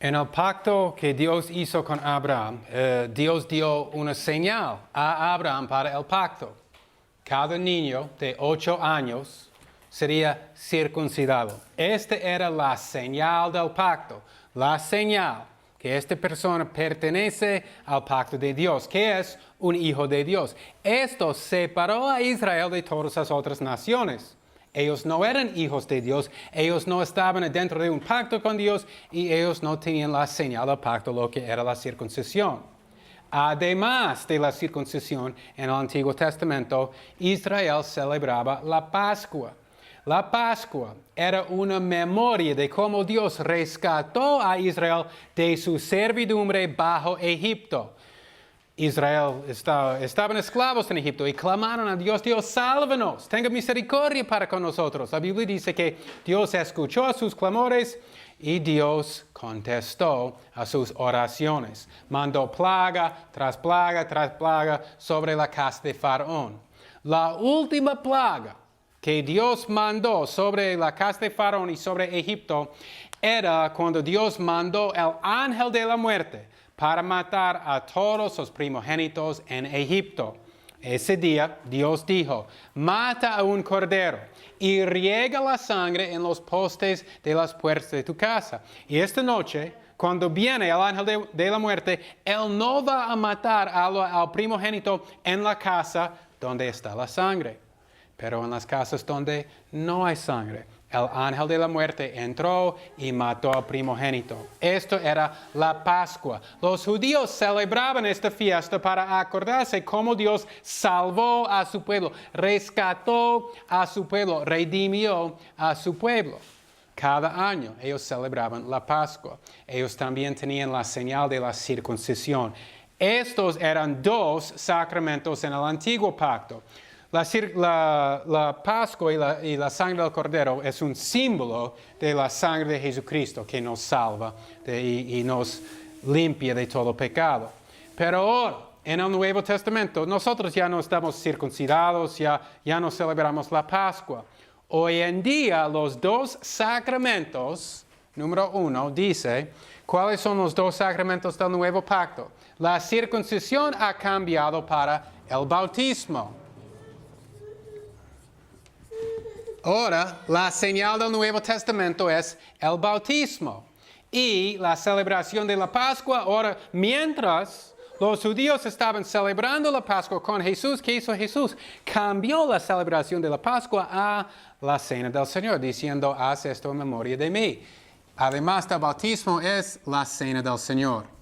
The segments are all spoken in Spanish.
En el pacto que Dios hizo con Abraham, Dios dio una señal a Abraham para el pacto. Cada niño de 8 años sería circuncidado. Esta era la señal del pacto, la señal que esta persona pertenece al pacto de Dios, que es un hijo de Dios. Esto separó a Israel de todas las otras naciones. Ellos no eran hijos de Dios, ellos no estaban dentro de un pacto con Dios y ellos no tenían la señal del pacto, lo que era la circuncisión. Además de la circuncisión en el Antiguo Testamento, Israel celebraba la Pascua. La Pascua era una memoria de cómo Dios rescató a Israel de su servidumbre bajo Egipto. Israel estaban esclavos en Egipto y clamaron a Dios: Dios, sálvanos, tenga misericordia para con nosotros. La Biblia dice que Dios escuchó a sus clamores y Dios contestó a sus oraciones. Mandó plaga tras plaga tras plaga sobre la casa de Faraón. La última plaga que Dios mandó sobre la casa de Faraón y sobre Egipto era cuando Dios mandó el ángel de la muerte para matar a todos los primogénitos en Egipto. Ese día Dios dijo: mata a un cordero y riega la sangre en los postes de las puertas de tu casa. Y esta noche, cuando viene el ángel de la muerte, él no va a matar al primogénito en la casa donde está la sangre, pero en las casas donde no hay sangre. El ángel de la muerte entró y mató al primogénito. Esto era la Pascua. Los judíos celebraban esta fiesta para acordarse cómo Dios salvó a su pueblo, rescató a su pueblo, redimió a su pueblo. Cada año ellos celebraban la Pascua. Ellos también tenían la señal de la circuncisión. Estos eran 2 sacramentos en el antiguo pacto. La Pascua y la sangre del Cordero es un símbolo de la sangre de Jesucristo que nos salva y nos limpia de todo pecado. Pero ahora, en el Nuevo Testamento, nosotros ya no estamos circuncidados, ya no celebramos la Pascua. Hoy en día, los 2 sacramentos, número 1, dice, ¿cuáles son los 2 sacramentos del Nuevo Pacto? La circuncisión ha cambiado para el bautismo. Ahora, la señal del Nuevo Testamento es el bautismo. Y la celebración de la Pascua, ahora, mientras los judíos estaban celebrando la Pascua con Jesús, ¿qué hizo Jesús? Cambió la celebración de la Pascua a la Cena del Señor, diciendo: haz esto en memoria de mí. Además del bautismo es la Cena del Señor.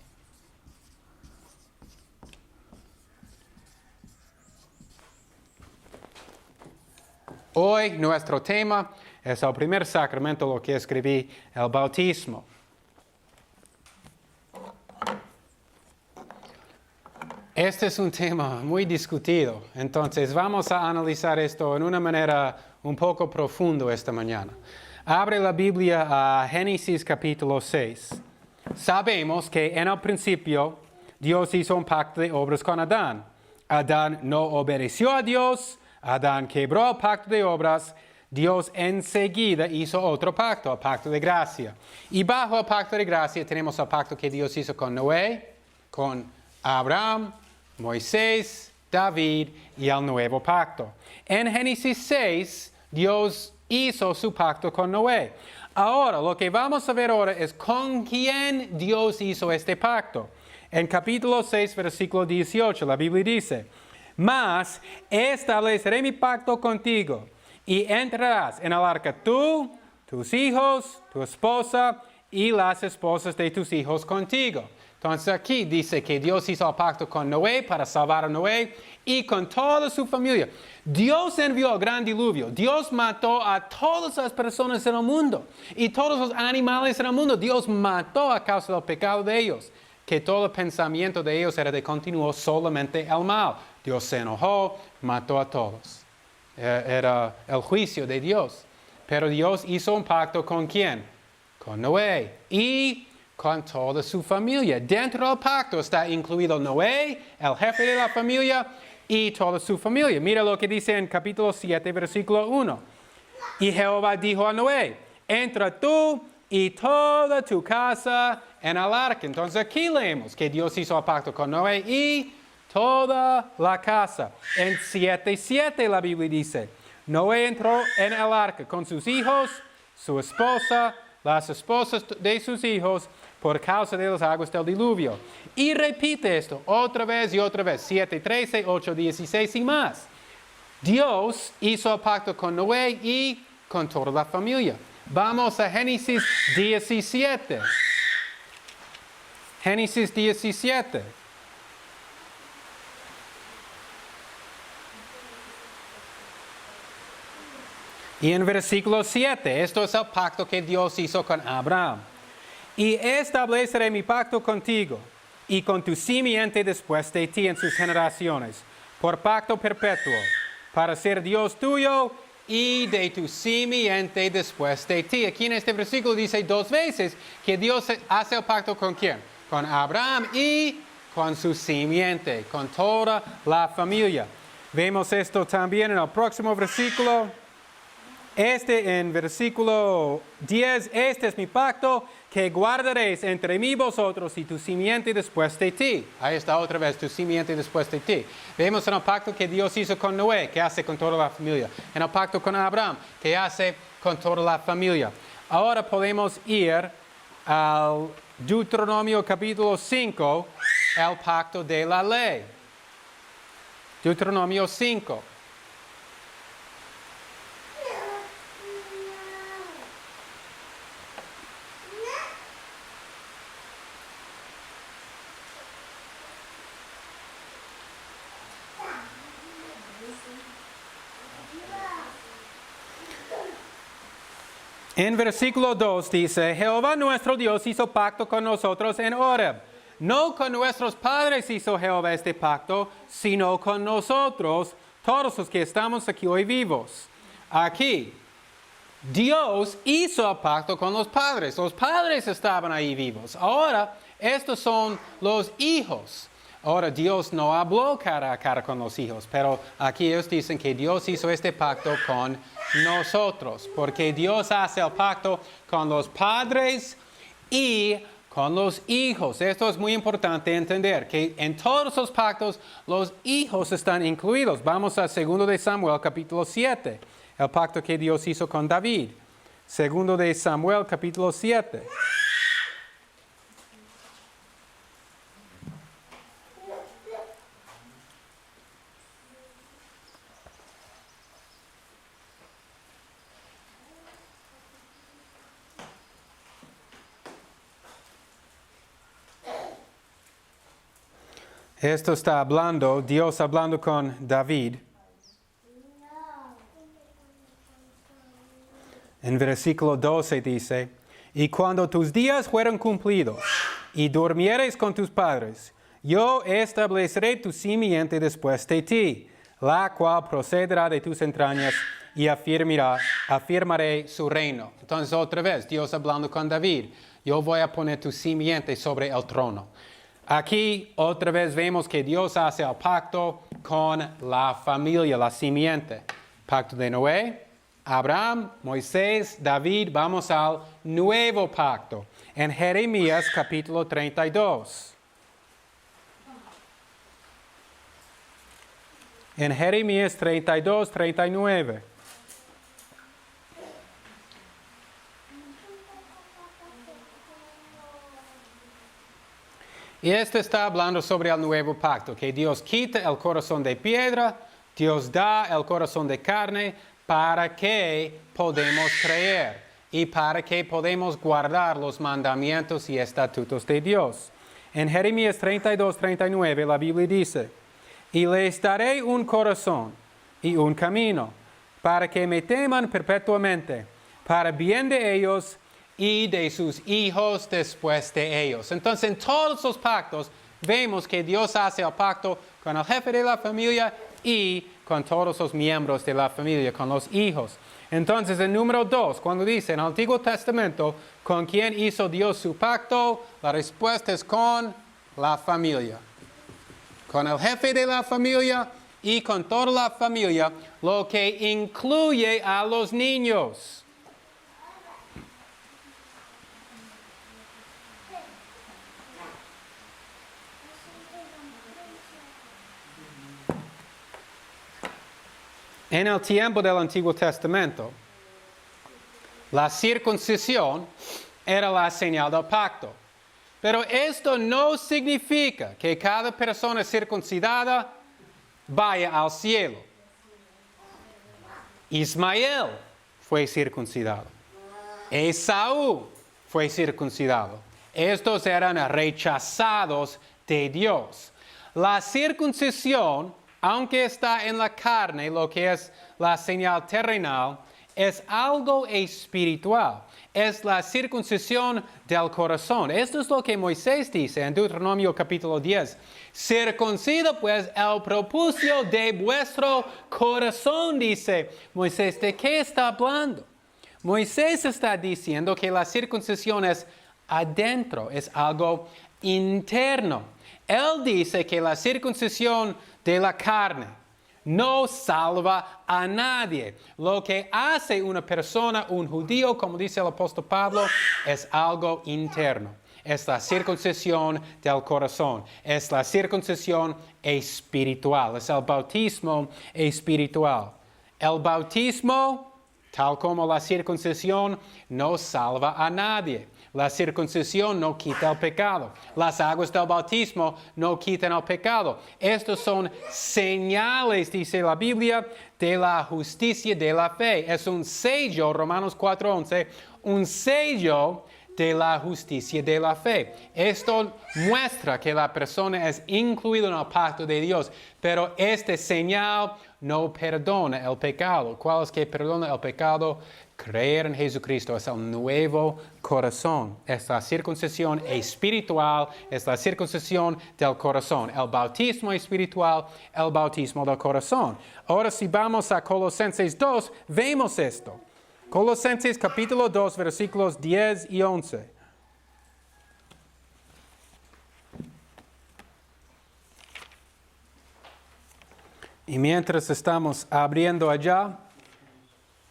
Hoy nuestro tema es el primer sacramento, lo que escribí, el bautismo. Este es un tema muy discutido, entonces vamos a analizar esto en una manera un poco profunda esta mañana. Abre la Biblia a Génesis capítulo 6. Sabemos que en el principio Dios hizo un pacto de obras con Adán. Adán no obedeció a Dios. Adán quebró el pacto de obras. Dios enseguida hizo otro pacto, el pacto de gracia. Y bajo el pacto de gracia tenemos el pacto que Dios hizo con Noé, con Abraham, Moisés, David y el nuevo pacto. En Génesis 6, Dios hizo su pacto con Noé. Ahora, lo que vamos a ver ahora es con quién Dios hizo este pacto. En capítulo 6, versículo 18, la Biblia dice: mas estableceré mi pacto contigo, y entrarás en el arca tú, tus hijos, tu esposa, y las esposas de tus hijos contigo. Entonces aquí dice que Dios hizo el pacto con Noé para salvar a Noé y con toda su familia. Dios envió el gran diluvio. Dios mató a todas las personas en el mundo y todos los animales en el mundo. Dios mató a causa del pecado de ellos, que todo el pensamiento de ellos era de continuar solamente el mal. Dios se enojó, mató a todos. Era el juicio de Dios. Pero Dios hizo un pacto ¿con quién? Con Noé y con toda su familia. Dentro del pacto está incluido Noé, el jefe de la familia, y toda su familia. Mira lo que dice en capítulo 7, versículo 1. Y Jehová dijo a Noé: entra tú y toda tu casa en el arca. Entonces aquí leemos que Dios hizo el pacto con Noé y toda la casa. En 7:7 la Biblia dice, Noé entró en el arca con sus hijos, su esposa, las esposas de sus hijos, por causa de las aguas del diluvio. Y repite esto otra vez y otra vez, 7:13, 8:16 y más. Dios hizo el pacto con Noé y con toda la familia. Vamos a Génesis 17. Génesis 17. Y en versículo 7, esto es el pacto que Dios hizo con Abraham. Y estableceré mi pacto contigo y con tu simiente después de ti en sus generaciones, por pacto perpetuo, para ser Dios tuyo y de tu simiente después de ti. Aquí en este versículo dice 2 veces que Dios hace el pacto con ¿quién? Con Abraham y con su simiente, con toda la familia. Vemos esto también en el próximo versículo. En versículo 10, este es mi pacto que guardaréis entre mí y vosotros y tu simiente después de ti. Ahí está otra vez, tu simiente después de ti. Vemos en el pacto que Dios hizo con Noé, que hace con toda la familia. En el pacto con Abraham, que hace con toda la familia. Ahora podemos ir al Deuteronomio capítulo 5, el pacto de la ley. Deuteronomio 5. En versículo 2 dice, Jehová nuestro Dios hizo pacto con nosotros en Horeb. No con nuestros padres hizo Jehová este pacto, sino con nosotros, todos los que estamos aquí hoy vivos. Aquí, Dios hizo el pacto con los padres. Los padres estaban ahí vivos. Ahora, estos son los hijos. Ahora, Dios no habló cara a cara con los hijos, pero aquí ellos dicen que Dios hizo este pacto con nosotros, porque Dios hace el pacto con los padres y con los hijos. Esto es muy importante entender, que en todos los pactos los hijos están incluidos. Vamos a 2 de Samuel, capítulo 7, el pacto que Dios hizo con David. 2 de Samuel, capítulo 7. Esto está hablando, Dios hablando con David. En versículo 12 dice, y cuando tus días fueron cumplidos y durmieres con tus padres, yo estableceré tu simiente después de ti, la cual procederá de tus entrañas y afirmaré su reino. Entonces otra vez, Dios hablando con David, yo voy a poner tu simiente sobre el trono. Aquí otra vez vemos que Dios hace el pacto con la familia, la simiente. Pacto de Noé, Abraham, Moisés, David. Vamos al nuevo pacto. En Jeremías capítulo 32. En Jeremías 32, 39. Y este está hablando sobre el nuevo pacto, que Dios quita el corazón de piedra, Dios da el corazón de carne para que podamos creer y para que podamos guardar los mandamientos y estatutos de Dios. En Jeremías 32, 39 la Biblia dice, y les daré un corazón y un camino, para que me teman perpetuamente, para bien de ellos y de sus hijos después de ellos. Entonces, en todos los pactos, vemos que Dios hace el pacto con el jefe de la familia y con todos los miembros de la familia, con los hijos. Entonces, en número 2, cuando dice en el Antiguo Testamento, ¿con quién hizo Dios su pacto? La respuesta es con la familia. Con el jefe de la familia y con toda la familia, lo que incluye a los niños. En el tiempo del Antiguo Testamento, la circuncisión era la señal del pacto. Pero esto no significa que cada persona circuncidada vaya al cielo. Ismael fue circuncidado. Esaú fue circuncidado. Estos eran rechazados de Dios. La circuncisión, aunque está en la carne, lo que es la señal terrenal, es algo espiritual. Es la circuncisión del corazón. Esto es lo que Moisés dice en Deuteronomio capítulo 10. Circuncida pues el prepucio de vuestro corazón, dice Moisés. ¿De qué está hablando? Moisés está diciendo que la circuncisión es adentro, es algo interno. Él dice que la circuncisión de la carne no salva a nadie. Lo que hace una persona, un judío, como dice el apóstol Pablo, es algo interno. Es la circuncisión del corazón. Es la circuncisión espiritual. Es el bautismo espiritual. El bautismo, tal como la circuncisión, no salva a nadie. La circuncisión no quita el pecado. Las aguas del bautismo no quitan el pecado. Estos son señales, dice la Biblia, de la justicia de la fe. Es un sello, Romanos 4:11, un sello de la justicia de la fe. Esto muestra que la persona es incluida en el pacto de Dios, pero este señal no perdona el pecado. ¿Cuál es que perdona el pecado? Creer en Jesucristo es el nuevo corazón. Es la circuncisión espiritual, es la circuncisión del corazón. El bautismo espiritual, el bautismo del corazón. Ahora si vamos a Colosenses 2, vemos esto. Colosenses capítulo 2, versículos 10 y 11. Y mientras estamos abriendo allá,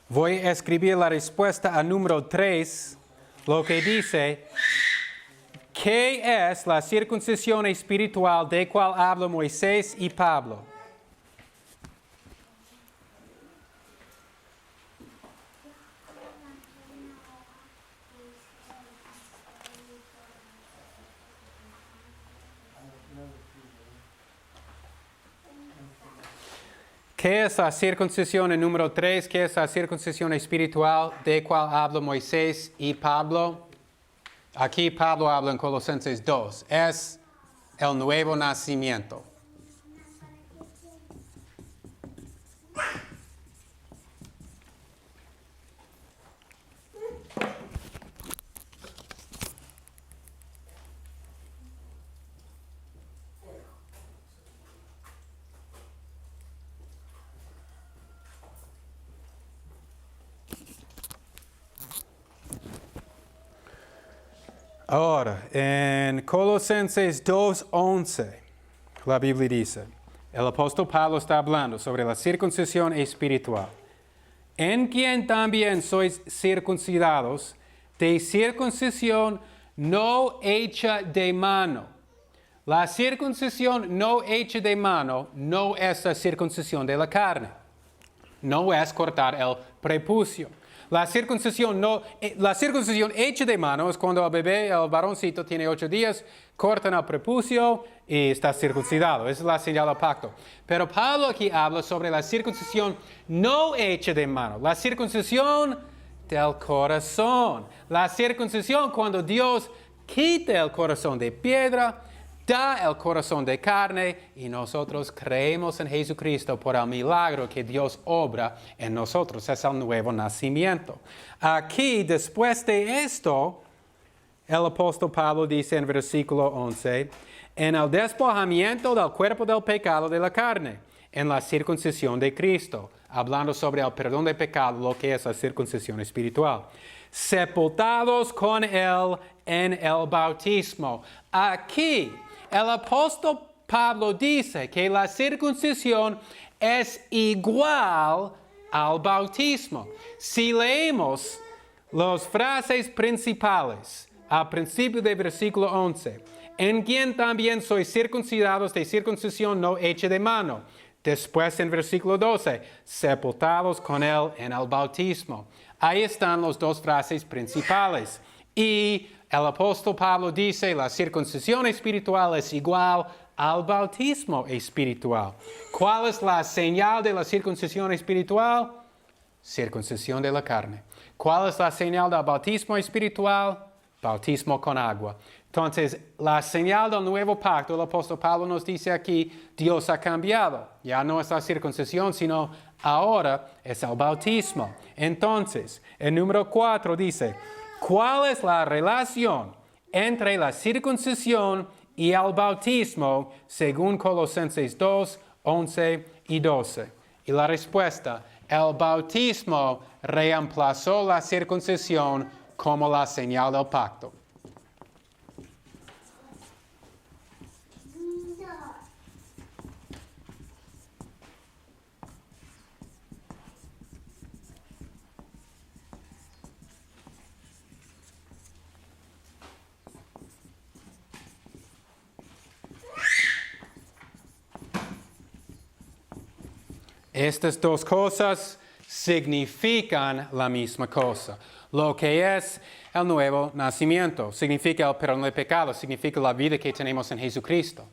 voy a escribir la respuesta a número 3, lo que dice, ¿qué es la circuncisión espiritual de cual habla Moisés y Pablo? ¿Qué es la circuncisión en número 3? ¿Qué es la circuncisión espiritual de cual habla Moisés y Pablo? Aquí Pablo habla en Colosenses 2. Es el nuevo nacimiento. Ahora, en Colosenses 2:11, la Biblia dice, el apóstol Pablo está hablando sobre la circuncisión espiritual, en quien también sois circuncidados de circuncisión no hecha de mano. La circuncisión no hecha de mano no es la circuncisión de la carne, no es cortar el prepucio. La circuncisión hecha de mano es cuando el bebé, el varoncito, tiene 8 días, cortan el prepucio y está circuncidado. Esa es la señal del pacto. Pero Pablo aquí habla sobre la circuncisión no hecha de mano, la circuncisión del corazón. La circuncisión cuando Dios quita el corazón de piedra, da el corazón de carne y nosotros creemos en Jesucristo por el milagro que Dios obra en nosotros. Es el nuevo nacimiento. Aquí, después de esto, el apóstol Pablo dice en versículo 11, en el despojamiento del cuerpo del pecado de la carne, en la circuncisión de Cristo, hablando sobre el perdón de pecado, lo que es la circuncisión espiritual. Sepultados con él en el bautismo. Aquí, el apóstol Pablo dice que la circuncisión es igual al bautismo. Si leemos las frases principales al principio del versículo 11, en quien también sois circuncidados de circuncisión no hecha de mano, Después en versículo 12, sepultados con Él en el bautismo. Ahí están las dos frases principales. Y el apóstol Pablo dice, la circuncisión espiritual es igual al bautismo espiritual. ¿Cuál es la señal de la circuncisión espiritual? Circuncisión de la carne. ¿Cuál es la señal del bautismo espiritual? Bautismo con agua. Entonces, la señal del nuevo pacto, el apóstol Pablo nos dice aquí, Dios ha cambiado. Ya no es la circuncisión, sino ahora es el bautismo. Entonces, el número 4 dice, ¿cuál es la relación entre la circuncisión y el bautismo según Colosenses 2, 11 y 12? Y la respuesta, el bautismo reemplazó la circuncisión como la señal del pacto. Estas dos cosas significan la misma cosa. Lo que es el nuevo nacimiento significa el perdón del pecado, significa la vida que tenemos en Jesucristo.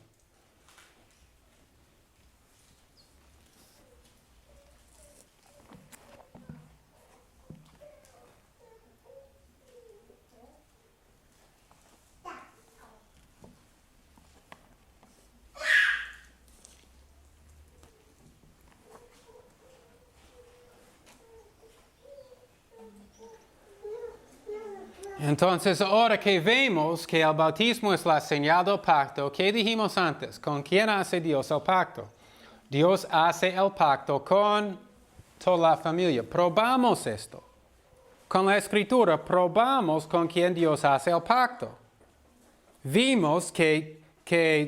Entonces, ahora que vemos que el bautismo es la señal del pacto, ¿qué dijimos antes? ¿Con quién hace Dios el pacto? Dios hace el pacto con toda la familia. Probamos esto. Con la Escritura, probamos con quién Dios hace el pacto. Vimos que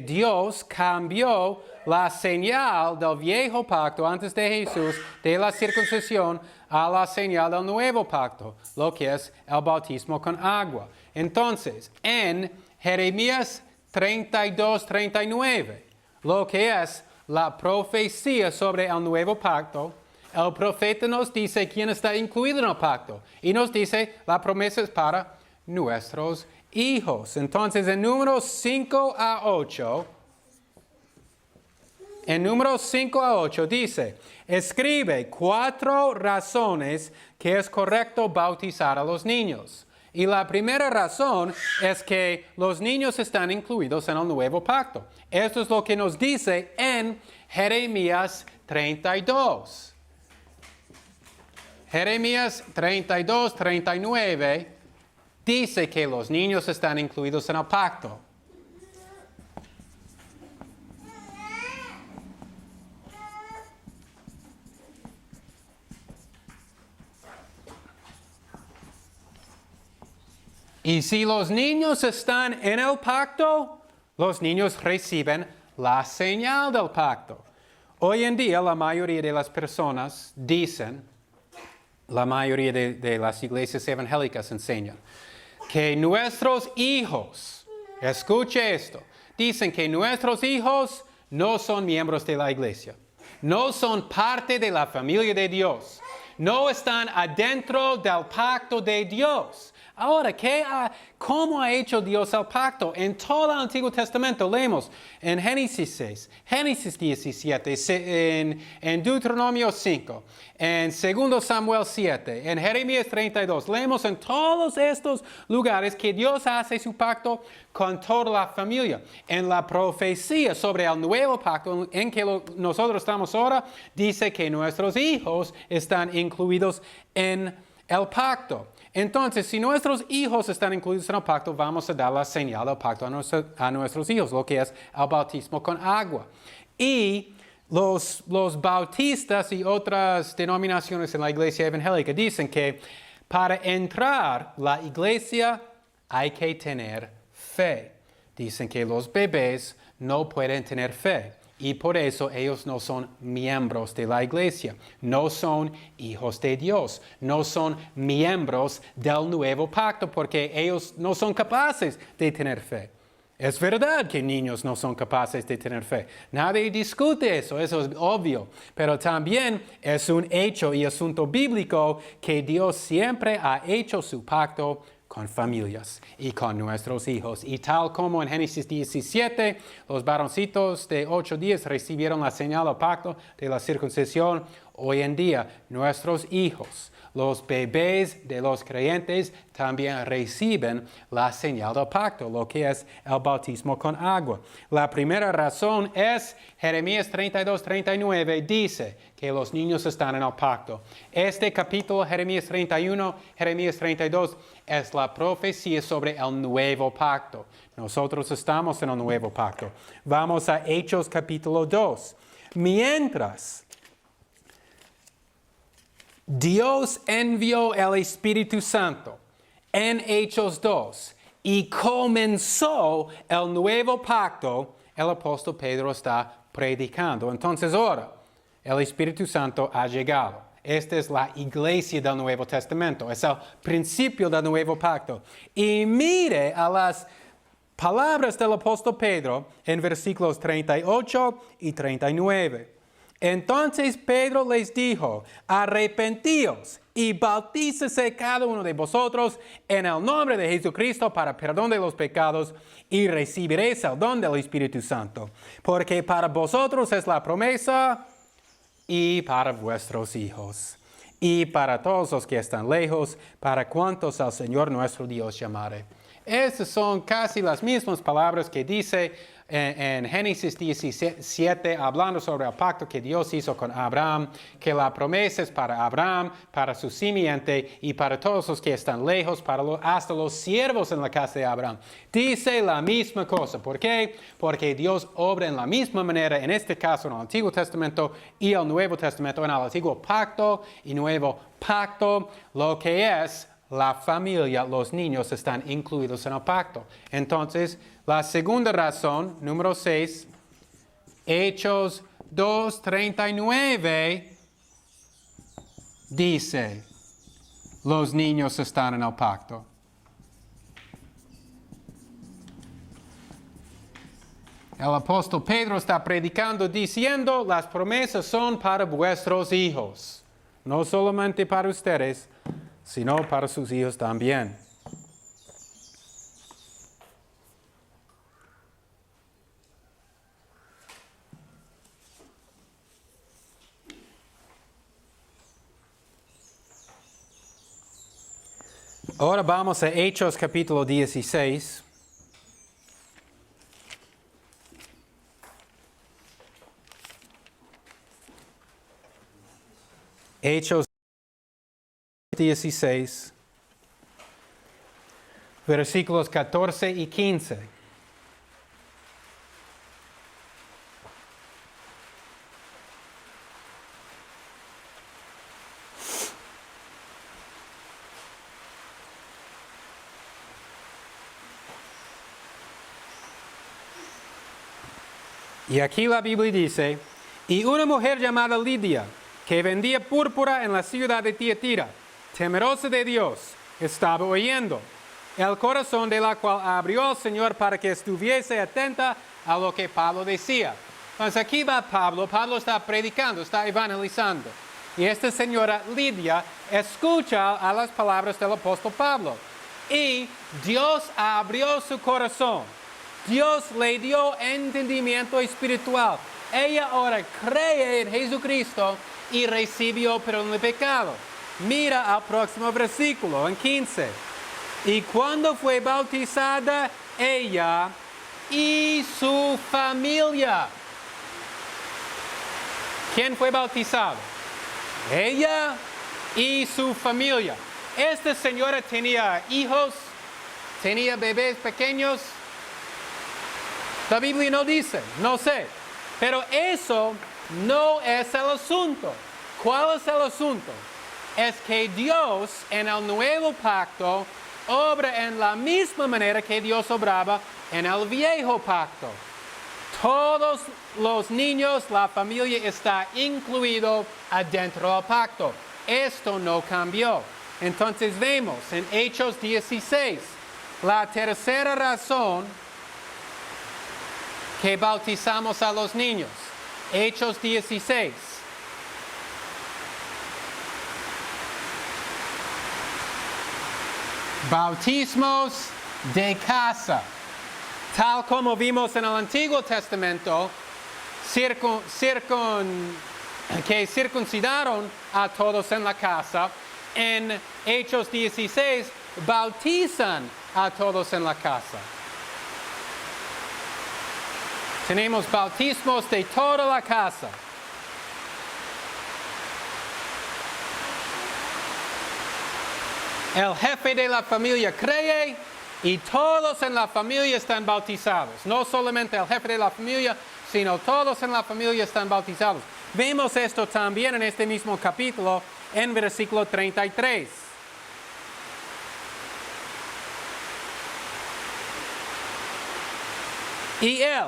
Dios cambió la señal del viejo pacto antes de Jesús, de la circuncisión, a la señal del nuevo pacto, lo que es el bautismo con agua. Entonces, en Jeremías 32, 39, lo que es la profecía sobre el nuevo pacto, el profeta nos dice quién está incluido en el pacto. Y nos dice, la promesa es para nuestros hijos. Entonces, en números 5 a 8, dice, escribe 4 razones que es correcto bautizar a los niños. Y la primera razón es que los niños están incluidos en el nuevo pacto. Esto es lo que nos dice en Jeremías 32. Jeremías 32, 39 dice que los niños están incluidos en el pacto. Y si los niños están en el pacto, los niños reciben la señal del pacto. Hoy en día la mayoría de las personas dicen, la mayoría de las iglesias evangélicas enseñan, que nuestros hijos, escuche esto, dicen que nuestros hijos no son miembros de la iglesia, no son parte de la familia de Dios, no están adentro del pacto de Dios. Ahora, ¿cómo ha hecho Dios el pacto? En todo el Antiguo Testamento leemos en Génesis 6, Génesis 17, en Deuteronomio 5, en 2 Samuel 7, en Jeremías 32. Leemos en todos estos lugares que Dios hace su pacto con toda la familia. En la profecía sobre el nuevo pacto en que nosotros estamos ahora, dice que nuestros hijos están incluidos en el pacto. Entonces, si nuestros hijos están incluidos en el pacto, vamos a dar la señal del pacto a nuestros hijos, lo que es el bautismo con agua. Y los bautistas y otras denominaciones en la iglesia evangélica dicen que para entrar la iglesia hay que tener fe. Dicen que los bebés no pueden tener fe. Y por eso ellos no son miembros de la iglesia, no son hijos de Dios, no son miembros del nuevo pacto porque ellos no son capaces de tener fe. Es verdad que niños no son capaces de tener fe. Nadie discute eso es obvio. Pero también es un hecho y asunto bíblico que Dios siempre ha hecho su pacto con familias y con nuestros hijos. Y tal como en Génesis 17, los varoncitos de 8 días recibieron la señal del pacto de la circuncisión, hoy en día nuestros hijos, los bebés de los creyentes, también reciben la señal del pacto, lo que es el bautismo con agua. La primera razón es Jeremías 32:39 dice que los niños están en el pacto. Este capítulo, Jeremías 31, Jeremías 32, es la profecía sobre el nuevo pacto. Nosotros estamos en el nuevo pacto. Vamos a Hechos capítulo 2. Mientras Dios envió el Espíritu Santo en Hechos 2 y comenzó el nuevo pacto, el apóstol Pedro está predicando. Entonces ahora, el Espíritu Santo ha llegado. Esta es la iglesia del Nuevo Testamento. Es el principio del nuevo pacto. Y mire a las palabras del apóstol Pedro en versículos 38 y 39. Entonces Pedro les dijo, arrepentíos y bautícese cada uno de vosotros en el nombre de Jesucristo para perdón de los pecados y recibiréis el don del Espíritu Santo. Porque para vosotros es la promesa y para vuestros hijos y para todos los que están lejos, para cuantos al Señor nuestro Dios llamare. Estas son casi las mismas palabras que dice en Génesis 17, hablando sobre el pacto que Dios hizo con Abraham, que la promesa es para Abraham, para su simiente y para todos los que están lejos, hasta los siervos en la casa de Abraham. Dice la misma cosa. ¿Por qué? Porque Dios obra en la misma manera, en este caso en el Antiguo Testamento y el Nuevo Testamento, en el Antiguo Pacto y Nuevo Pacto, lo que es la familia, los niños están incluidos en el pacto. Entonces, la segunda razón, número 6, Hechos 2:39, dice, los niños están en el pacto. El apóstol Pedro está predicando diciendo, las promesas son para vuestros hijos, no solamente para ustedes, sino para sus hijos también. Ahora vamos a Hechos capítulo 16. Hechos 16, versículos 14 y 15. Y aquí la Biblia dice, y una mujer llamada Lidia, que vendía púrpura en la ciudad de Tiatira, temerosa de Dios, estaba oyendo, el corazón de la cual abrió el Señor para que estuviese atenta a lo que Pablo decía. Entonces aquí va Pablo está predicando, está evangelizando. Y esta señora Lidia escucha a las palabras del apóstol Pablo. Y Dios abrió su corazón. Dios le dio entendimiento espiritual. Ella ahora cree en Jesucristo y recibió perdón de pecado. Mira al próximo versículo, en 15. Y cuando fue bautizada ella y su familia. ¿Quién fue bautizado? Ella y su familia. Esta señora tenía hijos, tenía bebés pequeños. La Biblia no dice, no sé. Pero eso no es el asunto. ¿Cuál es el asunto? Es que Dios en el nuevo pacto obra en la misma manera que Dios obraba en el viejo pacto. Todos los niños, la familia está incluido adentro del pacto. Esto no cambió. Entonces vemos en Hechos 16, la tercera razón que bautizamos a los niños. Hechos 16. Bautismos de casa. Tal como vimos en el Antiguo Testamento, que circuncidaron a todos en la casa, en Hechos 16 bautizan a todos en la casa. Tenemos bautismos de toda la casa. El jefe de la familia cree y todos en la familia están bautizados. No solamente el jefe de la familia, sino todos en la familia están bautizados. Vemos esto también en este mismo capítulo, en versículo 33. Y él,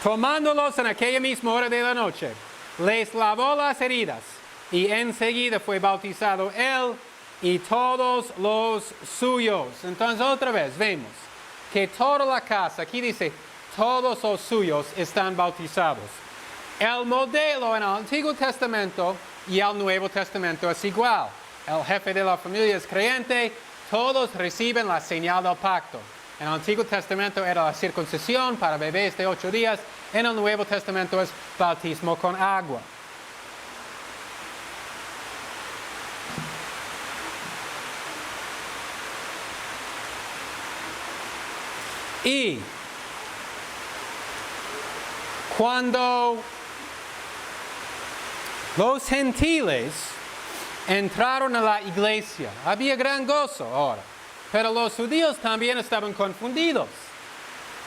tomándolos en aquella misma hora de la noche, les lavó las heridas, y enseguida fue bautizado él y todos los suyos. Entonces otra vez vemos que toda la casa, aquí dice, todos los suyos están bautizados. El modelo en el Antiguo Testamento y el Nuevo Testamento es igual. El jefe de la familia es creyente, todos reciben la señal del pacto. En el Antiguo Testamento era la circuncisión para bebés de 8 días. En el Nuevo Testamento es bautismo con agua. Y cuando los gentiles entraron a la iglesia, había gran gozo ahora. Pero los judíos también estaban confundidos.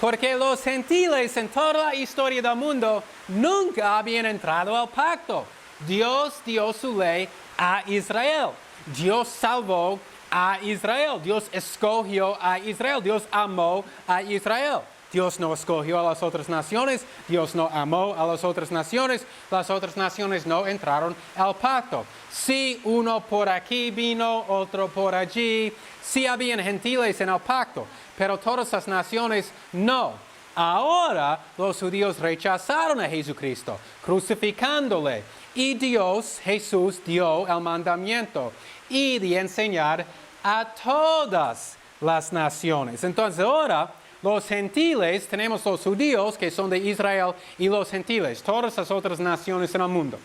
Porque los gentiles en toda la historia del mundo nunca habían entrado al pacto. Dios dio su ley a Israel. Dios salvó a Israel. Dios escogió a Israel. Dios amó a Israel. Dios no escogió a las otras naciones. Dios no amó a las otras naciones. Las otras naciones no entraron al pacto. Sí, uno por aquí vino, otro por allí. Sí habían gentiles en el pacto, pero todas las naciones no. Ahora los judíos rechazaron a Jesucristo, crucificándole. Y Dios, Jesús, dio el mandamiento y de enseñar a todas las naciones. Entonces ahora los gentiles, tenemos los judíos que son de Israel y los gentiles, todas las otras naciones en el mundo,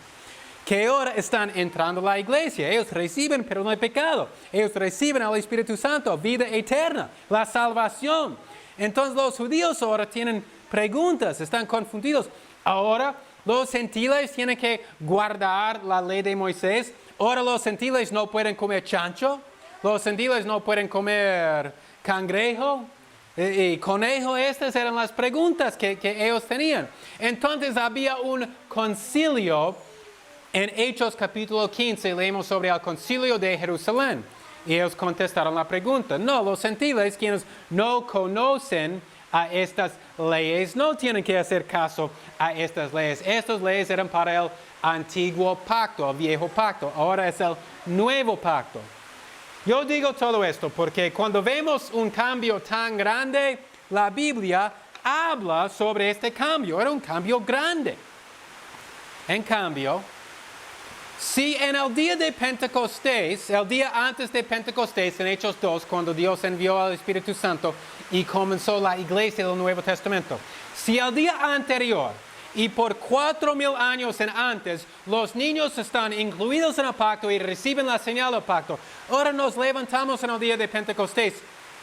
que ahora están entrando a la iglesia. Ellos reciben perdón de pecado. Ellos reciben al Espíritu Santo, vida eterna, la salvación. Entonces los judíos ahora tienen preguntas, están confundidos. Ahora los gentiles tienen que guardar la ley de Moisés. Ahora los gentiles no pueden comer chancho. Los gentiles no pueden comer cangrejo y conejo. Estas eran las preguntas que ellos tenían. Entonces había un concilio. En Hechos capítulo 15 leemos sobre el concilio de Jerusalén. Y ellos contestaron la pregunta. No, los gentiles, quienes no conocen a estas leyes, no tienen que hacer caso a estas leyes. Estas leyes eran para el antiguo pacto, el viejo pacto. Ahora es el nuevo pacto. Yo digo todo esto porque cuando vemos un cambio tan grande, la Biblia habla sobre este cambio. Era un cambio grande. En cambio, si en el día de Pentecostés, el día antes de Pentecostés, en Hechos 2, cuando Dios envió al Espíritu Santo y comenzó la iglesia del Nuevo Testamento, si el día anterior y por 4,000 años en antes, los niños están incluidos en el pacto y reciben la señal del pacto, ahora nos levantamos en el día de Pentecostés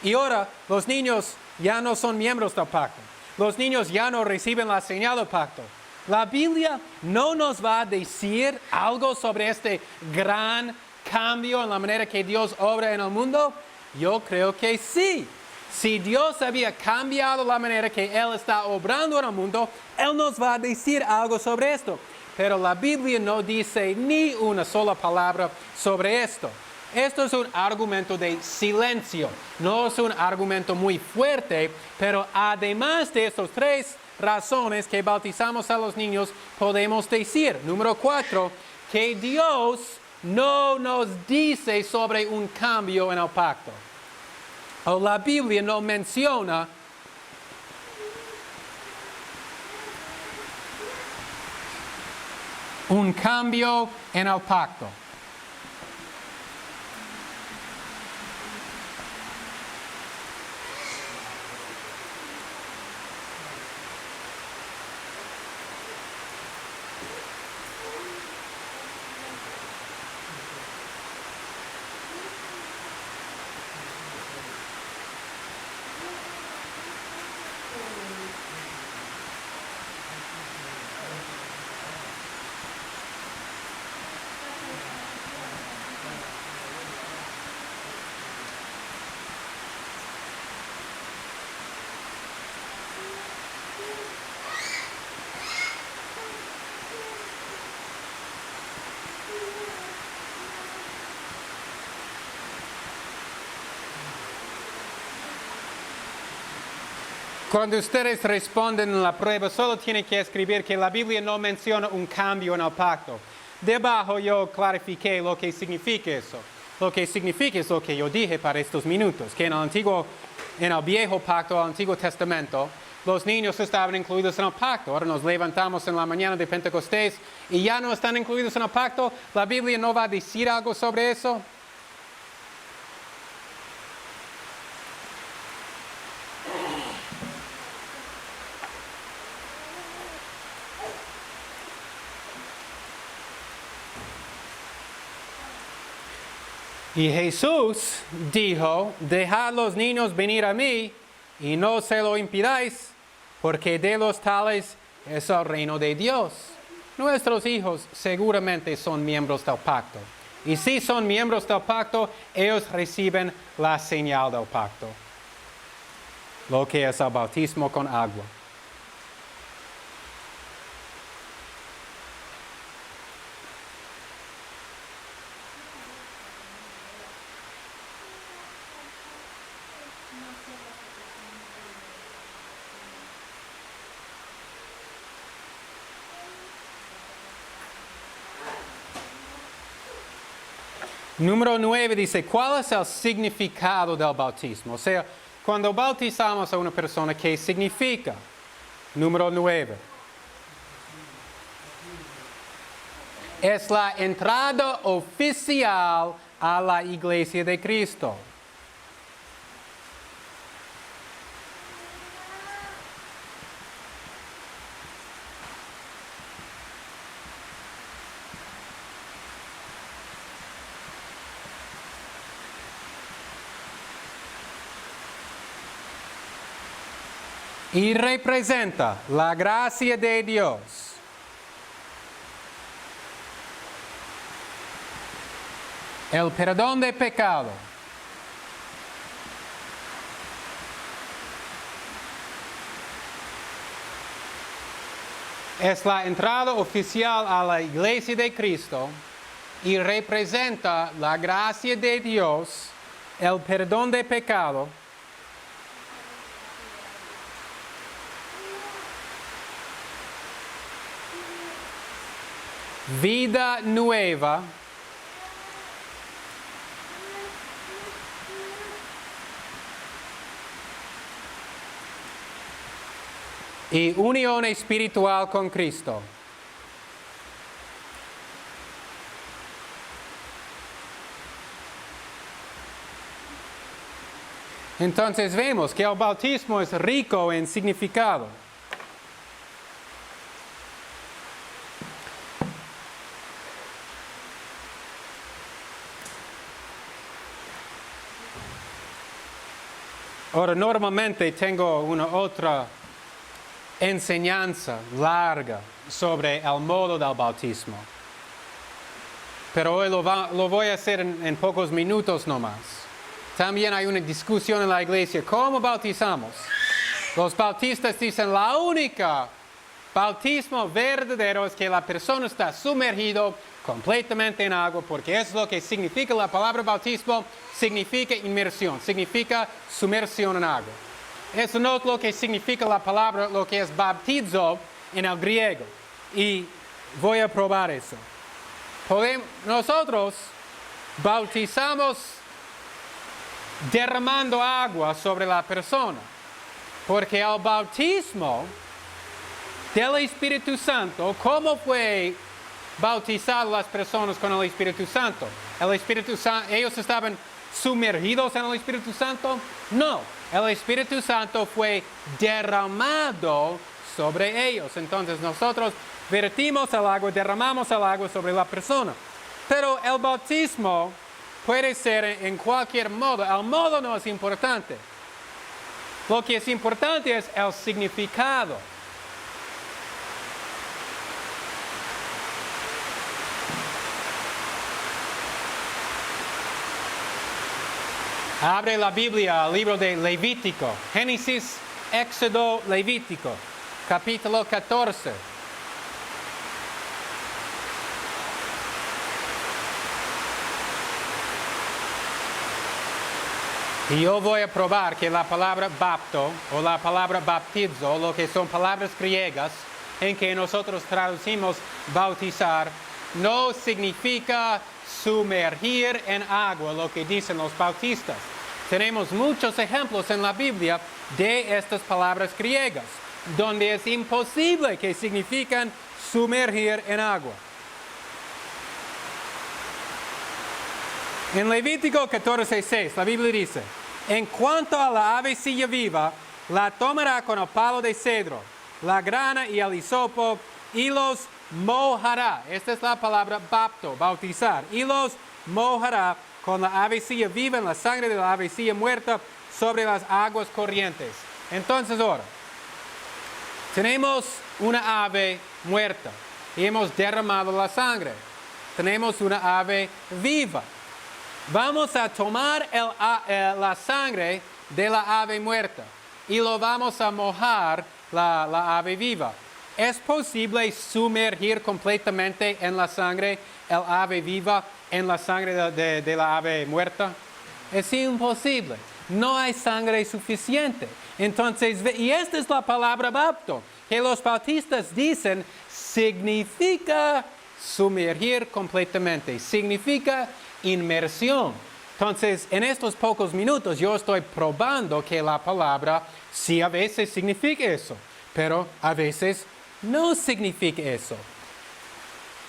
y ahora los niños ya no son miembros del pacto. Los niños ya no reciben la señal del pacto. La Biblia no nos va a decir algo sobre este gran cambio en la manera que Dios obra en el mundo. Yo creo que sí. Si Dios había cambiado la manera que Él está obrando en el mundo, Él nos va a decir algo sobre esto. Pero la Biblia no dice ni una sola palabra sobre esto. Esto es un argumento de silencio. No es un argumento muy fuerte, pero además de estos 3 razones que bautizamos a los niños, podemos decir, número 4, que Dios no nos dice sobre un cambio en el pacto. O la Biblia no menciona un cambio en el pacto. Cuando ustedes responden en la prueba, solo tienen que escribir que la Biblia no menciona un cambio en el pacto. Debajo yo clarifiqué lo que significa eso. Lo que significa es lo que yo dije para estos minutos, que en el viejo pacto, el Antiguo Testamento, los niños estaban incluidos en el pacto. Ahora nos levantamos en la mañana de Pentecostés y ya no están incluidos en el pacto. ¿La Biblia no va a decir algo sobre eso? Y Jesús dijo, dejad los niños venir a mí y no se lo impidáis, porque de los tales es el reino de Dios. Nuestros hijos seguramente son miembros del pacto. Y si son miembros del pacto, ellos reciben la señal del pacto, lo que es el bautismo con agua. Número 9 dice, ¿cuál es el significado del bautismo? O sea, cuando bautizamos a una persona, ¿qué significa? Número 9. Es la entrada oficial a la iglesia de Cristo. Y representa la gracia de Dios. El perdón de pecado. Es la entrada oficial a la iglesia de Cristo y representa la gracia de Dios, el perdón de pecado, vida nueva, y unión espiritual con Cristo. Entonces vemos que el bautismo es rico en significado. Ahora, normalmente tengo una otra enseñanza larga sobre el modo del bautismo. Pero hoy lo voy a hacer en pocos minutos nomás. También hay una discusión en la iglesia. ¿Cómo bautizamos? Los bautistas dicen la única bautismo verdadero es que la persona está sumergido completamente en agua, porque eso es lo que significa la palabra bautismo, significa inmersión, significa sumersión en agua. Eso no es lo que significa la palabra, lo que es baptizo en el griego. Y voy a probar eso. Nosotros bautizamos derramando agua sobre la persona, porque el bautismo del Espíritu Santo, ¿cómo fue bautizado las personas con el Espíritu Santo? ¿Ellos estaban sumergidos en el Espíritu Santo? No, el Espíritu Santo fue derramado sobre ellos. Entonces nosotros vertimos el agua, derramamos el agua sobre la persona. Pero el bautismo puede ser en cualquier modo. El modo no es importante. Lo que es importante es el significado. Abre la Biblia al libro de Levítico. Génesis, Éxodo, Levítico. Capítulo 14. Y yo voy a probar que la palabra bapto o la palabra baptizo, lo que son palabras griegas en que nosotros traducimos bautizar, no significa sumergir en agua, lo que dicen los bautistas. Tenemos muchos ejemplos en la Biblia de estas palabras griegas, donde es imposible que significan sumergir en agua. En Levítico 14:6, la Biblia dice: en cuanto a la avecilla viva, la tomará con el palo de cedro, la grana y el hisopo, y los mojará. Esta es la palabra bapto, bautizar. Y los mojará con la avecilla viva en la sangre de la avecilla muerta sobre las aguas corrientes. Entonces ahora, tenemos una ave muerta y hemos derramado la sangre. Tenemos una ave viva. Vamos a tomar la sangre de la ave muerta y lo vamos a mojar la ave viva. ¿Es posible sumergir completamente en la sangre el ave viva en la sangre de la ave muerta? Es imposible. No hay sangre suficiente. Entonces, y esta es la palabra bapto, que los bautistas dicen significa sumergir completamente, significa inmersión. Entonces, en estos pocos minutos yo estoy probando que la palabra sí a veces significa eso, pero a veces no significa eso.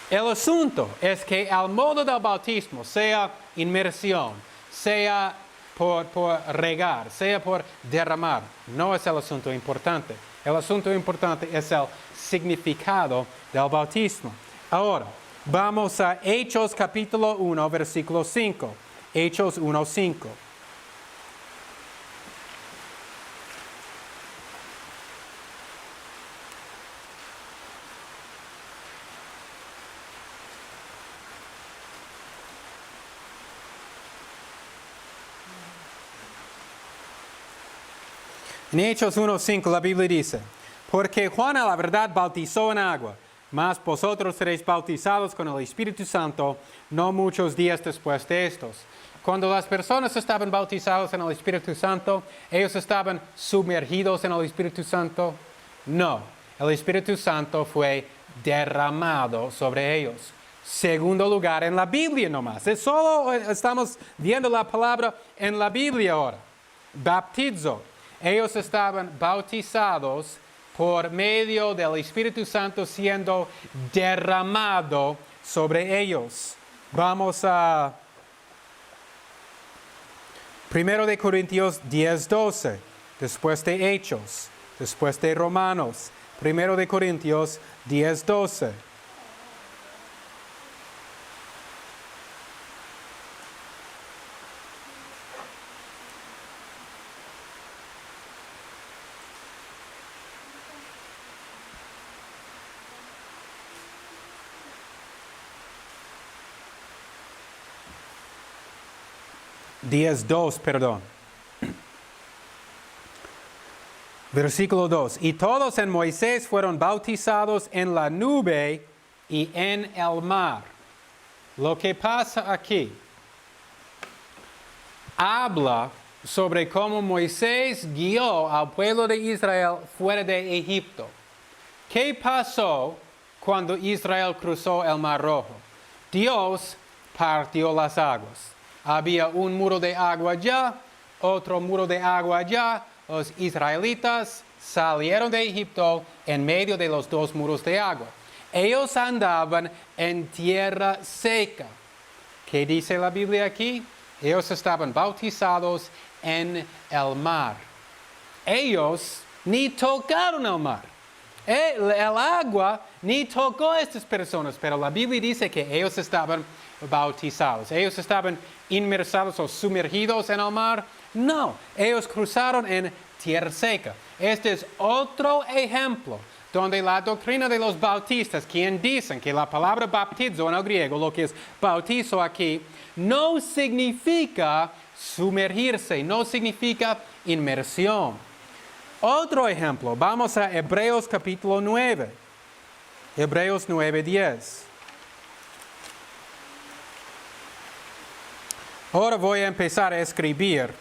El asunto es que al modo del bautismo, sea inmersión, sea por regar, sea por derramar, no es el asunto importante. El asunto importante es el significado del bautismo. Ahora, vamos a Hechos capítulo 1, versículo 5. Hechos 1, 5. En Hechos 1:5 la Biblia dice: porque Juan a la verdad bautizó en agua, mas vosotros seréis bautizados con el Espíritu Santo no muchos días después de estos. Cuando las personas estaban bautizadas en el Espíritu Santo, ¿ellos estaban sumergidos en el Espíritu Santo? No, el Espíritu Santo fue derramado sobre ellos. Segundo lugar, en la Biblia nomás. Solo estamos viendo la palabra en la Biblia ahora. Baptizo. Ellos estaban bautizados por medio del Espíritu Santo siendo derramado sobre ellos. Vamos a 1 Corintios 10:12, después de Hechos, después de Romanos. 1 Corintios 10:12. Versículo 2. Y todos en Moisés fueron bautizados en la nube y en el mar. Lo que pasa aquí habla sobre cómo Moisés guió al pueblo de Israel fuera de Egipto. ¿Qué pasó cuando Israel cruzó el Mar Rojo? Dios partió las aguas. Había un muro de agua allá, otro muro de agua allá. Los israelitas salieron de Egipto en medio de los dos muros de agua. ellos andaban en tierra seca. ¿Qué dice la Biblia aquí? Ellos estaban bautizados en el mar. Ellos ni tocaron el mar. El agua ni tocó a estas personas, pero la Biblia dice que ellos estaban bautizados. Ellos estaban inmersados o sumergidos en el mar. No, ellos cruzaron en tierra seca. Este es otro ejemplo donde la doctrina de los bautistas, quien dicen que la palabra baptizo en el griego, lo que es bautizo aquí, no significa sumergirse, no significa inmersión. Otro ejemplo, vamos a Hebreos capítulo 9. Hebreos 9:10. Ahora voy a empezar a escribir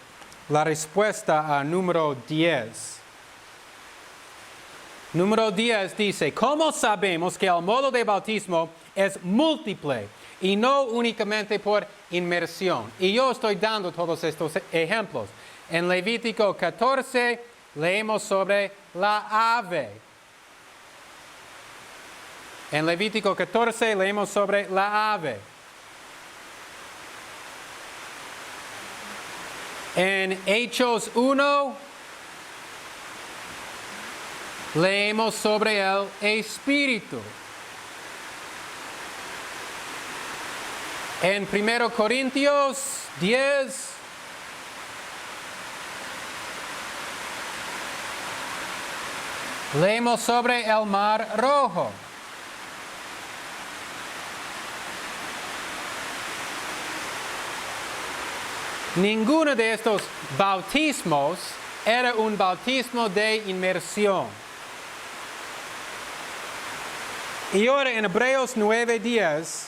la respuesta a número 10. Número 10 dice, ¿cómo sabemos que el modo de bautismo es múltiple y no únicamente por inmersión? Y yo estoy dando todos estos ejemplos. En Levítico 14 leemos sobre la ave. En Levítico 14 leemos sobre la ave. En Hechos 1 leemos sobre el Espíritu. En 1 Corintios 10 leemos sobre el Mar Rojo. Ninguno de estos bautismos era un bautismo de inmersión. Y ahora en Hebreos 9:10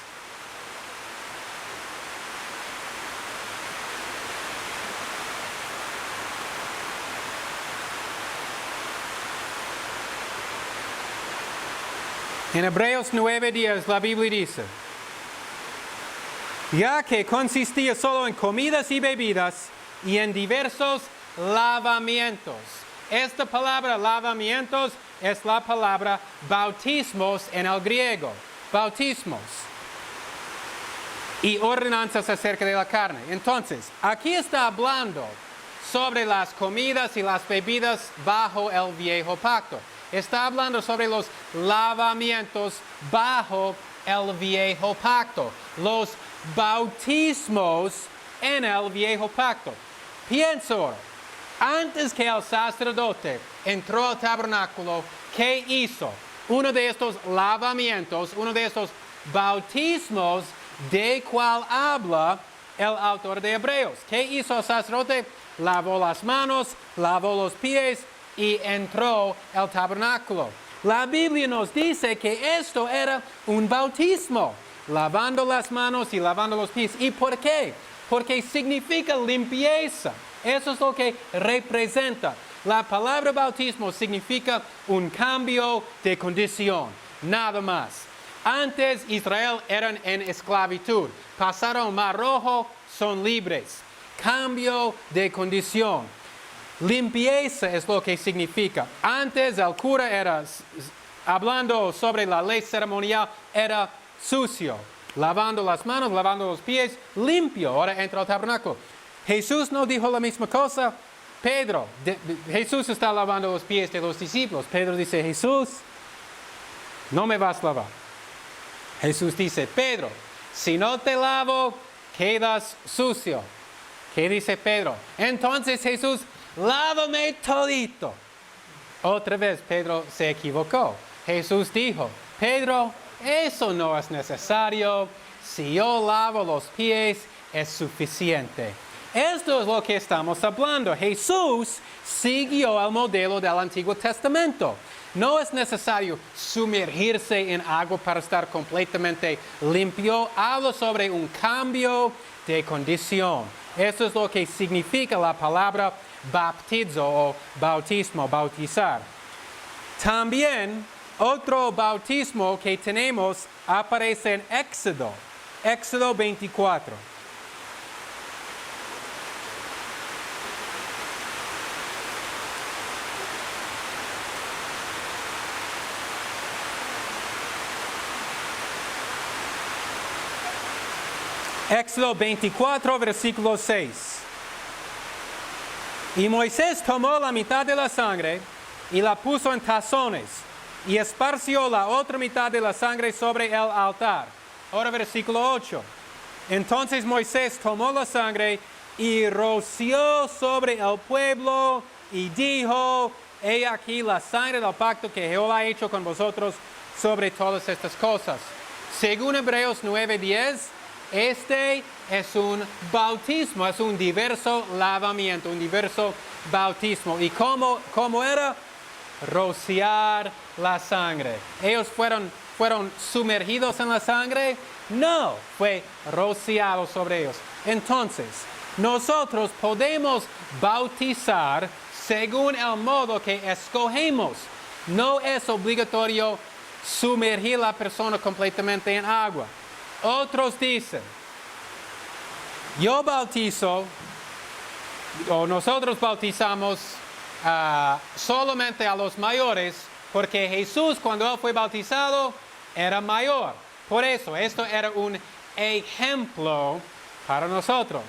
en Hebreos 9:10 la Biblia dice, ya que consistía solo en comidas y bebidas y en diversos lavamientos. Esta palabra lavamientos es la palabra bautismos en el griego. Bautismos. Y ordenanzas acerca de la carne. Entonces, aquí está hablando sobre las comidas y las bebidas bajo el viejo pacto. Está hablando sobre los lavamientos bajo el viejo pacto. Los bautismos en el viejo pacto. Pienso, antes que el sacerdote entró al tabernáculo, ¿qué hizo? Uno de estos lavamientos, uno de estos bautismos de cual habla el autor de Hebreos. ¿Qué hizo el sacerdote? Lavó las manos, lavó los pies y entró al tabernáculo. La Biblia nos dice que esto era un bautismo, lavando las manos y lavando los pies. ¿Y por qué? Porque significa limpieza. Eso es lo que representa. La palabra bautismo significa un cambio de condición, nada más. Antes Israel eran en esclavitud, pasaron el Mar Rojo, son libres. Cambio de condición. Limpieza es lo que significa. Antes el cura era, hablando sobre la ley ceremonial, era sucio. Lavando las manos, lavando los pies, limpio. Ahora entra al tabernáculo. Jesús no dijo la misma cosa. Pedro, Jesús está lavando los pies de los discípulos. Pedro dice, Jesús, no me vas a lavar. Jesús dice, Pedro, si no te lavo, quedas sucio. ¿Qué dice Pedro? Entonces Jesús, lávame todito. Otra vez Pedro se equivocó. Jesús dijo, Pedro, eso no es necesario. Si yo lavo los pies, es suficiente. Esto es lo que estamos hablando. Jesús siguió el modelo del Antiguo Testamento. No es necesario sumergirse en agua para estar completamente limpio. Habla sobre un cambio de condición. Esto es lo que significa la palabra baptizo o bautismo, bautizar. También otro bautismo que tenemos aparece en Éxodo, Éxodo 24. Éxodo 24, versículo 6. Y Moisés tomó la mitad de la sangre y la puso en tazones y esparció la otra mitad de la sangre sobre el altar. Ahora versículo 8. Entonces Moisés tomó la sangre y roció sobre el pueblo y dijo: he aquí la sangre del pacto que Jehová ha hecho con vosotros sobre todas estas cosas. Según Hebreos 9:10, este es un bautismo, es un diverso lavamiento, un diverso bautismo. ¿Y cómo era? Rociar la sangre. ¿Ellos fueron sumergidos en la sangre? No, fue rociado sobre ellos. Entonces, nosotros podemos bautizar según el modo que escogemos. No es obligatorio sumergir a la persona completamente en agua. Otros dicen: yo bautizo, o nosotros bautizamos solamente a los mayores, porque Jesús, cuando Él fue bautizado, era mayor. Por eso, esto era un ejemplo para nosotros.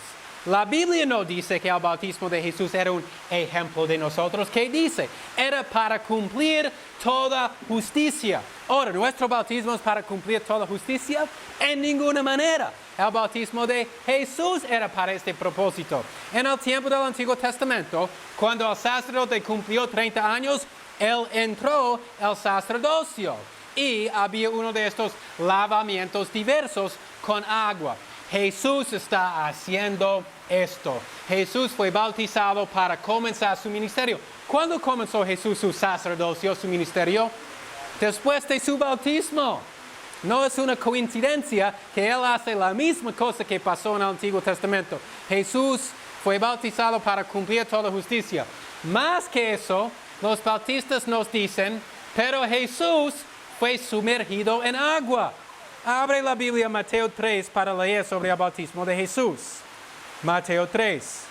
La Biblia no dice que el bautismo de Jesús era un ejemplo de nosotros. ¿Qué dice? Era para cumplir toda justicia. Ahora, ¿nuestro bautismo es para cumplir toda justicia? En ninguna manera. El bautismo de Jesús era para este propósito. En el tiempo del Antiguo Testamento, cuando el sacerdote cumplió 30 años, él entró al sacerdocio. Y había uno de estos lavamientos diversos con agua. Jesús está haciendo esto. Jesús fue bautizado para comenzar su ministerio. ¿Cuándo comenzó Jesús su sacerdocio, su ministerio? Después de su bautismo. No es una coincidencia que Él hace la misma cosa que pasó en el Antiguo Testamento. Jesús fue bautizado para cumplir toda justicia. Más que eso, los bautistas nos dicen: pero Jesús fue sumergido en agua. Abre la Biblia, Mateo 3, para leer sobre el bautismo de Jesús. Mateo 3.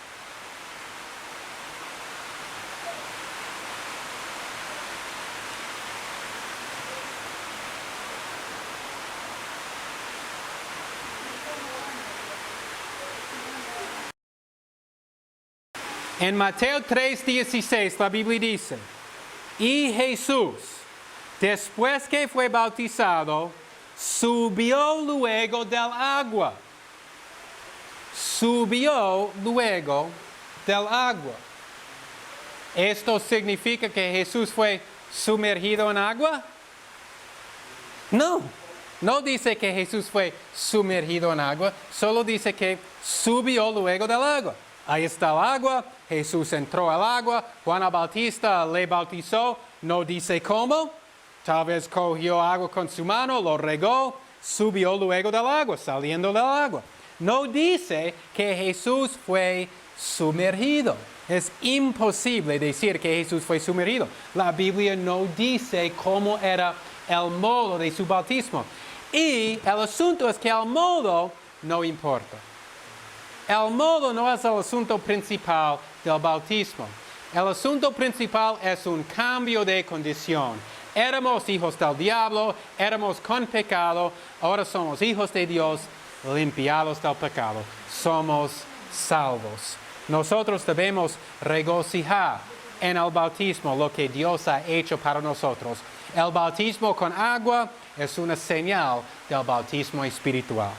En Mateo 3:16 la Biblia dice: y Jesús, después que fue bautizado, subió luego del agua. Subió luego del agua. ¿Esto significa que Jesús fue sumergido en agua? No. No dice que Jesús fue sumergido en agua, solo dice que subió luego del agua. Ahí está el agua, Jesús entró al agua, Juan el Bautista le bautizó, no dice cómo. Tal vez cogió agua con su mano, lo regó, subió luego del agua, saliendo del agua. No dice que Jesús fue sumergido. Es imposible decir que Jesús fue sumergido. La Biblia no dice cómo era el modo de su bautismo. Y el asunto es que el modo no importa. El modo no es el asunto principal del bautismo. El asunto principal es un cambio de condición. Éramos hijos del diablo, éramos con pecado, ahora somos hijos de Dios, limpiados del pecado. Somos salvos. Nosotros debemos regocijar en el bautismo lo que Dios ha hecho para nosotros. El bautismo con agua es una señal del bautismo espiritual.